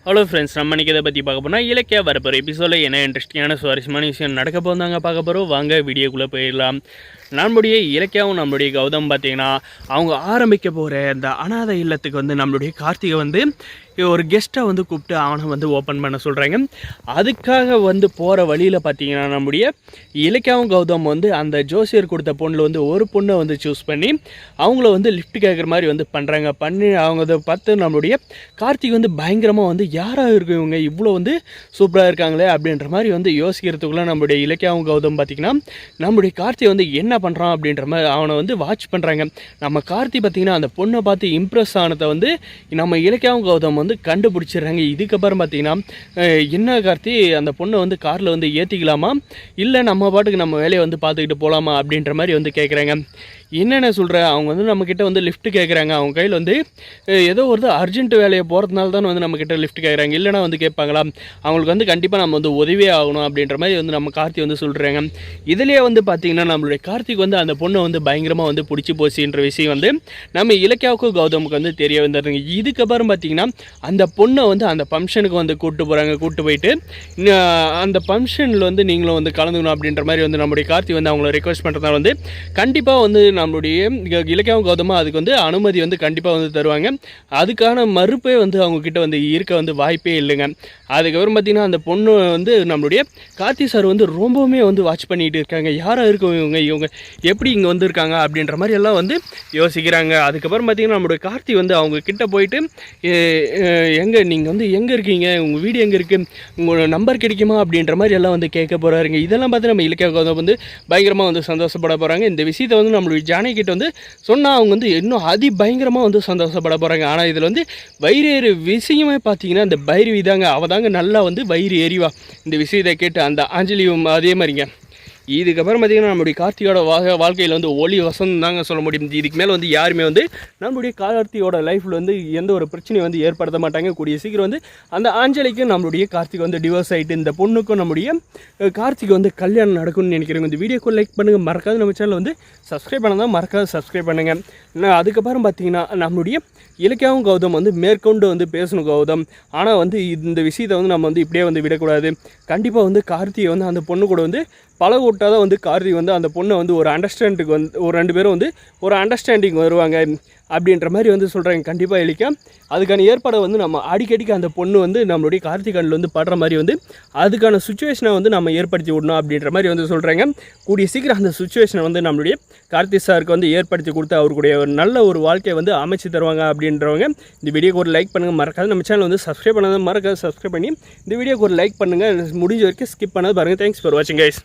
Hello friends, நம்ம இன்றைக்கி இதை பற்றி பார்க்க போனால் இலக்கிய வரப்போகிற எபிசோடில் என்ன இன்ட்ரெஸ்டிங்கான சுவாரஸ்யமான விஷயம் நடக்க போந்தாங்க பார்க்க போகிறோம். வாங்க வீடியோக்குள்ளே போயிடலாம். நம்மளுடைய இலக்கியாவும் நம்மளுடைய கௌதம் பார்த்திங்கன்னா அவங்க ஆரம்பிக்க போகிற இந்த அனாதை இல்லத்துக்கு வந்து நம்மளுடைய கார்த்திகை வந்து ஒரு கெஸ்ட்டை வந்து கூப்பிட்டு அவனை வந்து ஓப்பன் பண்ண சொல்கிறாங்க. அதுக்காக வந்து போகிற வழியில் பார்த்திங்கன்னா நம்முடைய இலக்கியாவும் கௌதம் வந்து அந்த ஜோசியர் கொடுத்த பொண்ணில் வந்து ஒரு பொண்ணை வந்து சூஸ் பண்ணி அவங்கள வந்து லிஃப்ட் கேட்குற மாதிரி வந்து பண்ணி அவங்க அதை பார்த்து நம்மளுடைய கார்த்திக் வந்து பயங்கரமாக வந்து யாராக இருக்கும் இவங்க இவ்வளோ வந்து சூப்பராக இருக்காங்களே அப்படின்ற மாதிரி வந்து யோசிக்கிறதுக்குள்ளே நம்மளுடைய இலக்கியாவும் கௌதம் பார்த்திங்கன்னா நம்மளுடைய கார்த்திக் வந்து என்ன பண்ணுறான் அப்படின்ற மாதிரி அவனை வந்து வாட்ச் பண்ணுறாங்க. நம்ம கார்த்தி பார்த்திங்கன்னா அந்த பொண்ணை பார்த்து இம்ப்ரெஸ் ஆனதை வந்து நம்ம இலக்கியாவும் கௌதம் வந்து கண்டுபிடிச்சிடுறாங்க. இதுக்கப்புறம் பார்த்திங்கன்னா என்ன கார்த்தி அந்த பொண்ணை வந்து காரில் வந்து ஏற்றிக்கலாமா இல்லை நம்ம பாட்டுக்கு நம்ம வேலையை வந்து பார்த்துக்கிட்டு போகலாமா அப்படின்ற மாதிரி வந்து கேட்குறாங்க. என்னென்ன சொல்கிறேன், அவங்க வந்து நம்மக்கிட்ட வந்து லிஃப்ட் கேட்குறாங்க. அவங்க கையில் வந்து ஏதோ ஒரு அர்ஜென்ட் வேலையை போகிறதுனால தான் வந்து நம்மக்கிட்ட லிஃப்ட் கேட்குறாங்க, இல்லைனா வந்து கேட்பாங்களா, அவங்களுக்கு வந்து கண்டிப்பாக நம்ம வந்து உதவியே ஆகணும் அப்படின்ற மாதிரி வந்து நம்ம கார்த்தி வந்து சொல்கிறாங்க. இதுலேயே வந்து பார்த்திங்கன்னா நம்மளுடைய கார்த்திக் வந்து அந்த பொண்ணை வந்து பயங்கரமாக வந்து பிடிச்சி போச்சுன்ற விஷயம் வந்து நம்ம இலக்கியாவுக்கும் கௌதமுக்கு வந்து தெரிய வந்துடுறாங்க. இதுக்கப்புறம் பார்த்திங்கன்னா அந்த பொண்ணை வந்து அந்த ஃபங்க்ஷனுக்கு வந்து கூப்பிட்டு போயிட்டு அந்த ஃபங்க்ஷனில் வந்து நீங்களும் வந்து கலந்துக்கணும் அப்படின்ற மாதிரி வந்து நம்மளுடைய கார்த்தி வந்து அவங்கள ரெக்வஸ்ட் பண்ணுறதுனால வந்து கண்டிப்பாக வந்து நம்மளுடைய இலக்கியாவும் கௌதமாக அதுக்கு வந்து அனுமதி வந்து கண்டிப்பாக வந்து தருவாங்க. அதுக்கான மறுப்பே வந்து அவங்கக்கிட்ட வந்து இருக்க வந்து வாய்ப்பே இல்லைங்க. அதுக்கப்புறம் பார்த்திங்கன்னா அந்த பொண்ணு வந்து நம்மளுடைய கார்த்தி சார் வந்து ரொம்பவுமே வந்து வாட்ச் பண்ணிகிட்டு இருக்காங்க. யாராக இருக்கும் இவங்க எப்படி இங்கே வந்திருக்காங்க அப்படின்ற மாதிரி எல்லாம் வந்து யோசிக்கிறாங்க. அதுக்கப்புறம் பார்த்திங்கன்னா நம்மளுடைய கார்த்தி வந்து அவங்க கிட்ட போயிட்டு நீங்கள் வந்து எங்கே இருக்கீங்க, உங்கள் வீடு எங்கே இருக்குது, உங்களோட நம்பர் கிடைக்குமா அப்படின்ற மாதிரி எல்லாம் வந்து கேட்க போகிறாருங்க. இதெல்லாம் பார்த்து நம்ம இலக்கிய கௌதம் வந்து பயங்கரமாக வந்து சந்தோஷப்பட போகிறாங்க. இந்த விஷயத்தை வந்து நம்மளுடைய ஜானகிட்ட வந்து சொன்னால் அவங்க வந்து இன்னும் பயங்கரமாக வந்து சந்தோஷப்பட போகிறாங்க. ஆனால் இதில் வந்து வயிறு விஷயமே பார்த்தீங்கன்னா இந்த பைரவி தாங்க, அவள் தாங்க நல்லா வந்து வயிறு எரிவா இந்த விஷயத்தை கேட்டு. அந்த அஞ்சலியும் அதே மாதிரிங்க. இதுக்கப்புறம் பார்த்திங்கன்னா நம்மளுடைய கார்த்தியோட வாழ்க்கையில் வந்து ஒளி வசந்தம் தாங்க சொல்ல முடியும். இதுக்கு மேலே வந்து யாருமே வந்து நம்மளுடைய கார்த்தியோட லைஃப்பில் வந்து எந்த ஒரு பிரச்சனையும் வந்து ஏற்படுத்த மாட்டாங்க. கூடிய சீக்கிரம் வந்து அந்த ஆஞ்சலிக்கும் நம்மளுடைய கார்த்திக் வந்து டிவோர்ஸ் ஆகிட்டு இந்த பொண்ணுக்கும் நம்மளுடைய கார்த்திக் வந்து கல்யாணம் நடக்கும்னு நினைக்கிறேங்க. இந்த வீடியோக்கு லைக் பண்ணுங்கள், மறக்காது நம்ம சேனல் வந்து சப்ஸ்கிரைப் பண்ணால் மறக்காது சப்ஸ்கிரைப் பண்ணுங்கள். அதுக்கப்புறம் பார்த்திங்கன்னா நம்மளுடைய இலக்கியாவும் கௌதம் வந்து மேற்கொண்டு வந்து பேசணும் கௌதம். ஆனால் வந்து இந்த விஷயத்தை வந்து நம்ம வந்து இப்படியே வந்து விடக்கூடாது. கண்டிப்பாக வந்து கார்த்தியை வந்து அந்த பொண்ணு கூட வந்து பழகூட்டாக தான் வந்து கார்த்திக் வந்து அந்த பொண்ணை வந்து ஒரு அண்டர்ஸ்டாண்டுக்கு வந்து ஒரு 2 பேரும் வந்து ஒரு அண்டர்ஸ்டாண்டிங் வருவாங்க அப்படின்ற மாதிரி வந்து சொல்கிறாங்க. கண்டிப்பாக இலக்கியா அதுக்கான ஏற்பாடை வந்து நம்ம அடிக்கடிக்கு அந்த பொண்ணு வந்து நம்மளுடைய கார்த்திகனில் வந்து படுற மாதிரி வந்து அதுக்கான சுச்சுவேஷனை வந்து நம்ம ஏற்படுத்தி விடணும் அப்படின்ற மாதிரி வந்து சொல்கிறாங்க. கூடிய சீக்கிரம் அந்த சுச்சுவேஷனை வந்து நம்மளுடைய கார்த்திக் சாருக்கு வந்து ஏற்படுத்தி கொடுத்து அவருடைய ஒரு நல்ல ஒரு வாழ்க்கையை வந்து அமைச்சு தருவாங்க அப்படின்றவங்க இந்த வீடியோக்கு ஒரு லைக் பண்ணுங்கள், மறக்காது நம்ம சேனல் வந்து சப்ஸ்கிரைப் பண்ணாத மறக்காது சப்ஸ்கிரைப் பண்ணி இந்த வீடியோக்கு ஒரு லைக் பண்ணுங்கள். முடிஞ்ச வரைக்கும் ஸ்கிப் பண்ணாது பாருங்கள். தேங்க்ஸ் ஃபார் வாட்சிங் கைஸ்.